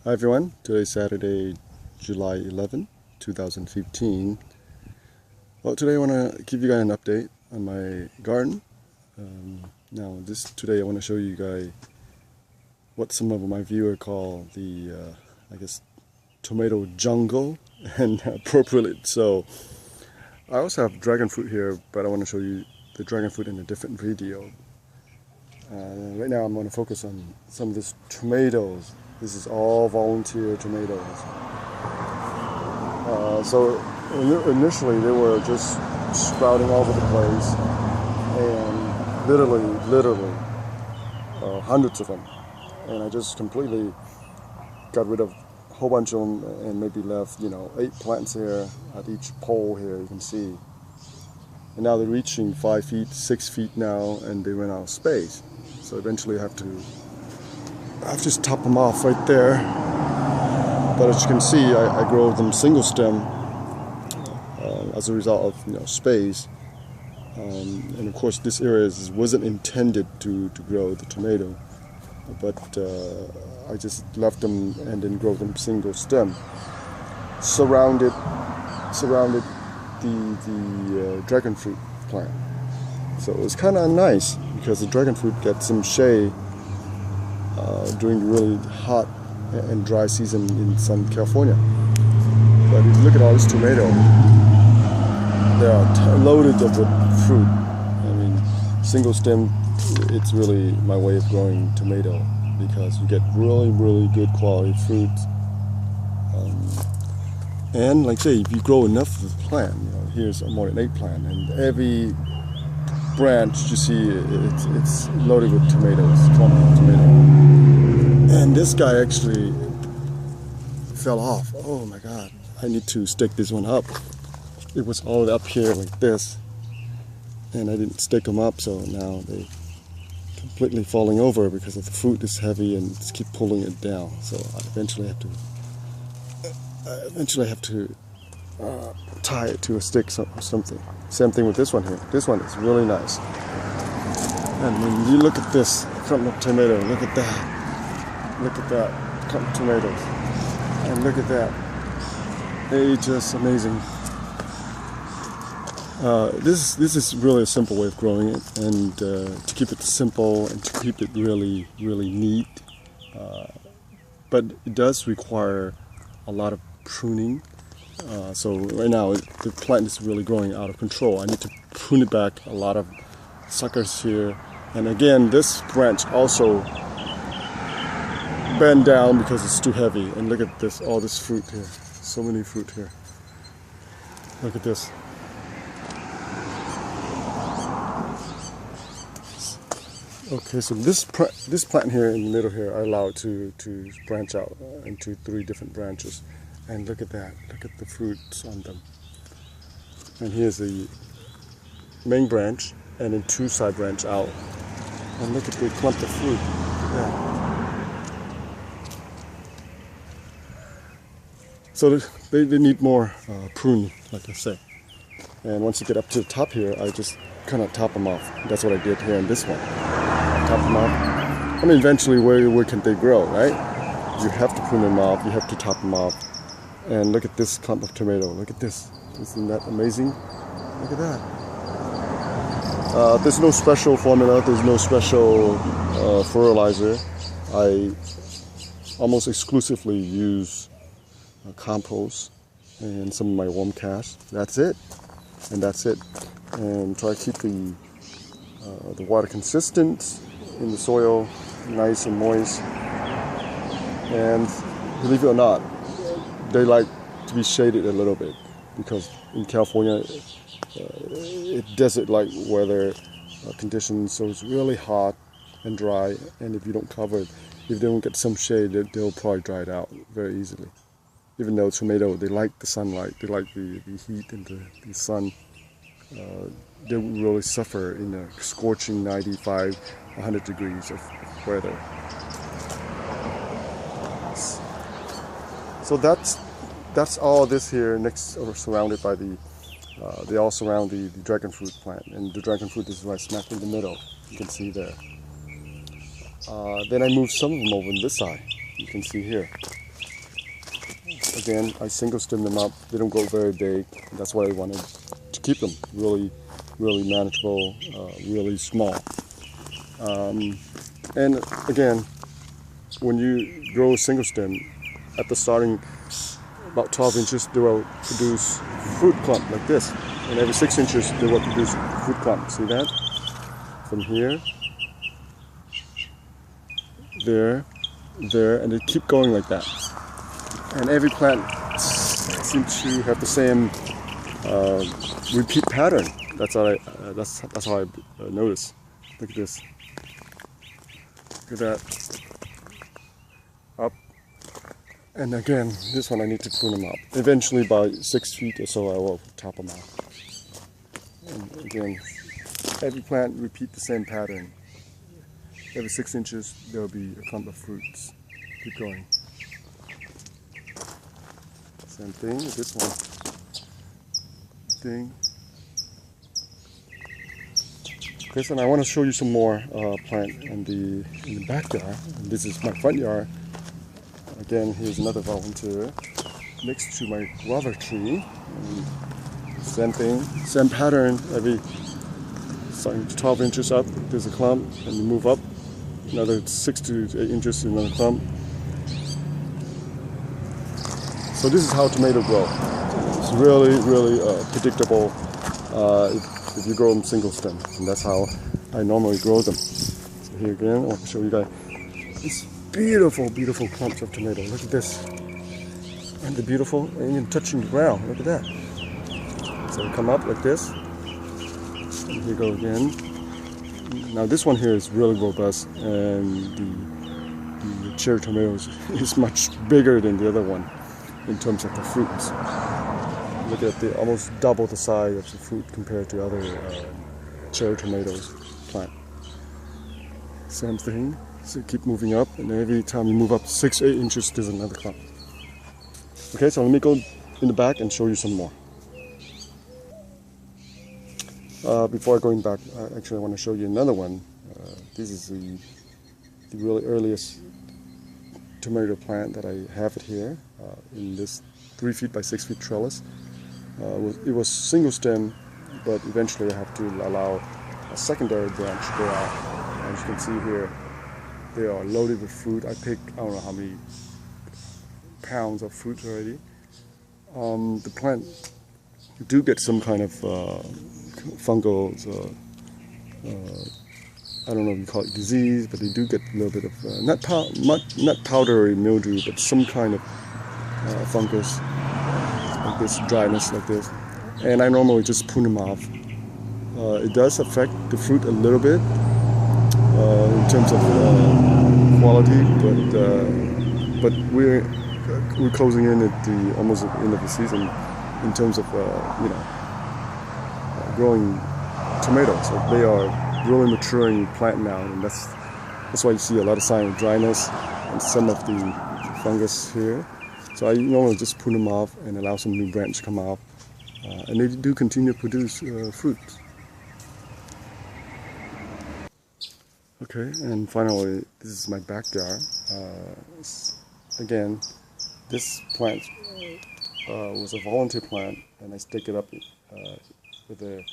Hi everyone, today's Saturday, July 11, 2015. Well, today I want to give you guys an update on my garden. Today I want to show you guys what some of my viewers call the, tomato jungle, and appropriately so. I also have dragon fruit here, but I want to show you the dragon fruit in a different video. Right now I'm going to focus on some of these tomatoes. This is all volunteer tomatoes. So initially they were just sprouting all over the place, and literally hundreds of them. And I just completely got rid of a whole bunch of them and maybe left 8 plants here at each pole here, you can see. And now they're reaching 5 feet, 6 feet now, and they ran out of space. So eventually I have to just top them off right there. But as you can see, I grow them single stem as a result of space. And of course this area wasn't intended to grow the tomato, but I just left them and then grow them single stem. Surrounded the dragon fruit plant. So it was kind of nice because the dragon fruit gets some shade during the really hot and dry season in Southern California. But if you look at all this tomato, they are loaded up with fruit. I mean, single stem, it's really my way of growing tomato because you get really good quality fruit. And like I say, if you grow enough of the plant, here's more than 8 plants, and every branch you see it's loaded with tomatoes, clump of tomato. And this guy actually fell off. Oh my God, I need to stick this one up. It was all up here like this, and I didn't stick them up, so now they completely falling over because of the fruit is heavy and just keep pulling it down. So I eventually have to tie it to a stick or something. Same thing with this one here. This one is really nice. And when you look at this clump of tomato, look at that. Look at that clump of tomatoes. And look at that. They just amazing. This is really a simple way of growing it, and to keep it simple and to keep it really neat. But it does require a lot of pruning. So right now the plant is really growing out of control. I need to prune it back. A lot of suckers here, and again this branch also bend down because it's too heavy. And look at this, all this fruit here, so many fruit here. Look at this. Okay, so this plant here in the middle here, I allow it to branch out into 3 different branches. And look at that, look at the fruits on them. And here's the main branch, and then 2 side branch out. And look at the clump of fruit. Look at that. So they need more pruning, like I say. And once you get up to the top here, I just kind of top them off. That's what I did here in this one. Top them off. I mean, eventually, where can they grow, right? You have to prune them off. You have to top them off. And look at this clump of tomato. Look at this. Isn't that amazing? Look at that. There's no special formula. There's no special fertilizer. I almost exclusively use compost and some of my worm cash. That's it. And that's it. And try to keep the water consistent in the soil, nice and moist. And believe it or not, they like to be shaded a little bit because in California it's desert-like weather conditions, so it's really hot and dry, and if you don't cover it, if they don't get some shade, they'll probably dry it out very easily. Even though tomato, they like the sunlight, they like the heat and the sun, they will really suffer in a scorching 95, 100 degrees of weather. So that's all this here next, or surrounded by they all surround the dragon fruit plant, and the dragon fruit is right smack in the middle. You can see there. Then I moved some of them over on this side. You can see here. again, I single stem them up. They don't grow very big. That's why I wanted to keep them really, really manageable, really small. And again, when you grow single stem, at the starting about 12 inches, they will produce fruit clump like this. And every 6 inches, they will produce fruit clump. See that? From here, there, there, and they keep going like that. And every plant seems to have the same repeat pattern. That's how I notice. Look at this. Look at that. Up. And again, this one I need to prune them up. Eventually, by 6 feet or so, I will top them out. And again, every plant repeat the same pattern. Every 6 inches, there will be a clump of fruits. Keep going. Same thing with this one. Okay, so now I want to show you some more plant in the backyard. And this is my front yard. Again, here's another volunteer next to my guava tree. And same thing, same pattern. Every 12 inches up, there's a clump, and you move up another 6 to 8 inches, another clump. So this is how tomato grow. It's really, really predictable if you grow them single stem, and that's how I normally grow them. So here again, I want to show you guys this beautiful, beautiful clumps of tomato. Look at this. And they're beautiful, and even touching the ground. Look at that. So they come up like this. And here you go again. Now this one here is really robust, and the cherry tomatoes is much bigger than the other one in terms of the fruits. Look at the almost double the size of the fruit compared to other cherry tomatoes plant. Same thing. So keep moving up, and every time you move up 6, 8 inches, there's another clump. Okay, so let me go in the back and show you some more. Before going back, actually I want to show you another one. This is the really earliest tomato plant that I have it here in this 3 feet by 6 feet trellis. It was single stem, but eventually I have to allow a secondary branch to go out. As you can see here, they are loaded with fruit. I picked, I don't know how many pounds of fruit already. The plant do get some kind of fungal, I don't know if you call it disease, but they do get a little bit of, not powdery mildew, but some kind of fungus, like this, dryness like this. And I normally just prune them off. It does affect the fruit a little bit in terms of quality, but we're closing in at the almost at the end of the season in terms of growing tomatoes. So they are really maturing plant now, and that's why you see a lot of sign of dryness and some of the fungus here. So I normally just prune them off and allow some new branch to come out, and they do continue to produce fruit. Okay, and finally, this is my backyard. Again, this plant was a volunteer plant, and I stick it up with a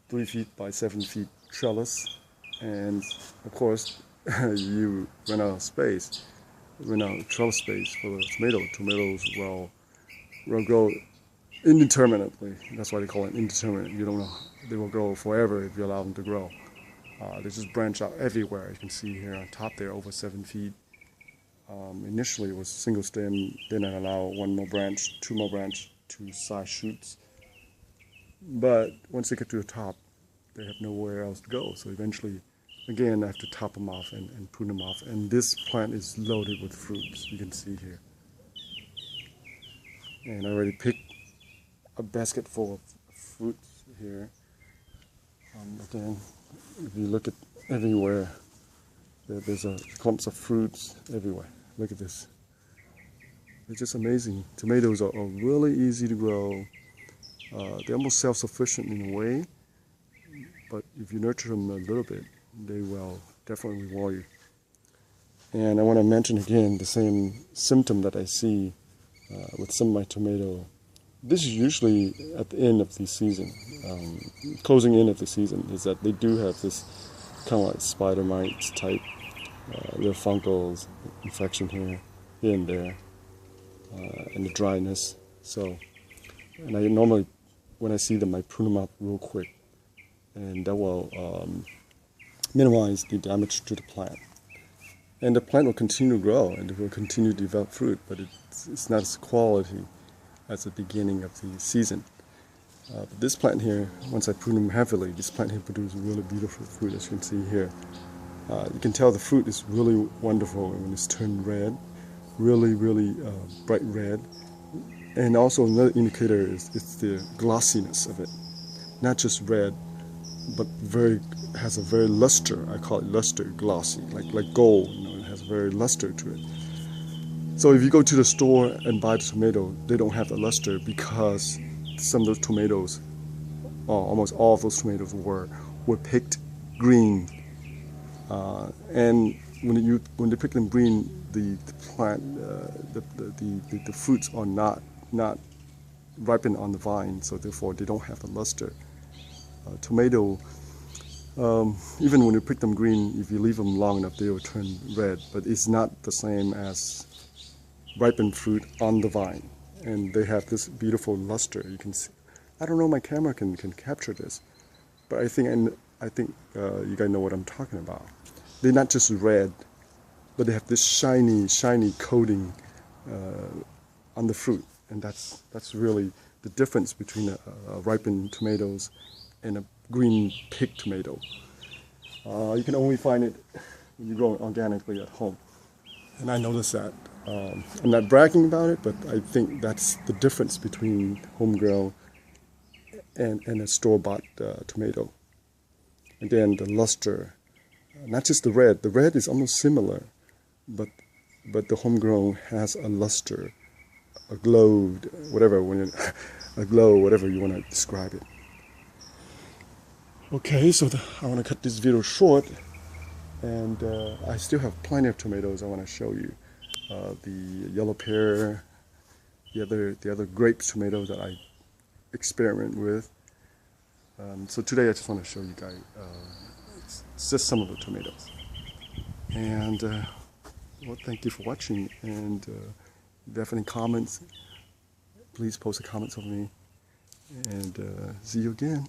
3 feet by 7 feet trellis, and of course you run out of space, run out of trellis space for the tomato. Tomatoes will grow indeterminately. That's why they call it indeterminate. You don't know, they will grow forever if you allow them to grow. They just branch out everywhere. You can see here on top they're over 7 feet. Initially it was single stem, then I allow 1 more branch, 2 more branch, 2 side shoots. But once they get to the top, they have nowhere else to go. So eventually, again, I have to top them off and prune them off. And this plant is loaded with fruits, you can see here. And I already picked a basket full of fruits here. Again, if you look at everywhere, there's clumps of fruits everywhere. Look at this. It's just amazing. Tomatoes are really easy to grow. They're almost self-sufficient in a way, but if you nurture them a little bit, they will definitely reward you. And I want to mention again the same symptom that I see with some of my tomato. This is usually at the end of the season, closing in of the season, is that they do have this kind of like spider mites type, little fungals infection here and there, and the dryness. So, and I normally, when I see them, I prune them out real quick, and that will minimize the damage to the plant. And the plant will continue to grow and it will continue to develop fruit, but it's not as quality as the beginning of the season. But this plant here, once I prune them heavily, this plant here produces really beautiful fruit, as you can see here. You can tell the fruit is really wonderful when it's turned red, really bright red. And also another indicator is it's the glossiness of it, not just red, but has a very luster. I call it luster, glossy, like gold. It has a very luster to it. So if you go to the store and buy the tomato, they don't have the luster because some of those tomatoes, almost all of those tomatoes were picked green. And when they pick them green, the plant, the fruits are not ripened on the vine, so therefore they don't have the luster. Tomato, even when you pick them green, if you leave them long enough, they will turn red. But it's not the same as ripened fruit on the vine, and they have this beautiful luster. You can see. I don't know, my camera can capture this, but I think you guys know what I'm talking about. They're not just red, but they have this shiny coating on the fruit, and that's really the difference between ripened tomatoes and a green picked tomato. You can only find it when you grow it organically at home. And I noticed that. I'm not bragging about it, but I think that's the difference between homegrown and a store-bought tomato. And then the luster, not just the red. The red is almost similar, but the homegrown has a luster, a glow, whatever you want to describe it. Okay, so I want to cut this video short, and I still have plenty of tomatoes I want to show you. The yellow pear, the other grape tomatoes that I experiment with. So today I just want to show you guys just some of the tomatoes. And well, thank you for watching. And if you have any comments, please post the comments of me. And see you again.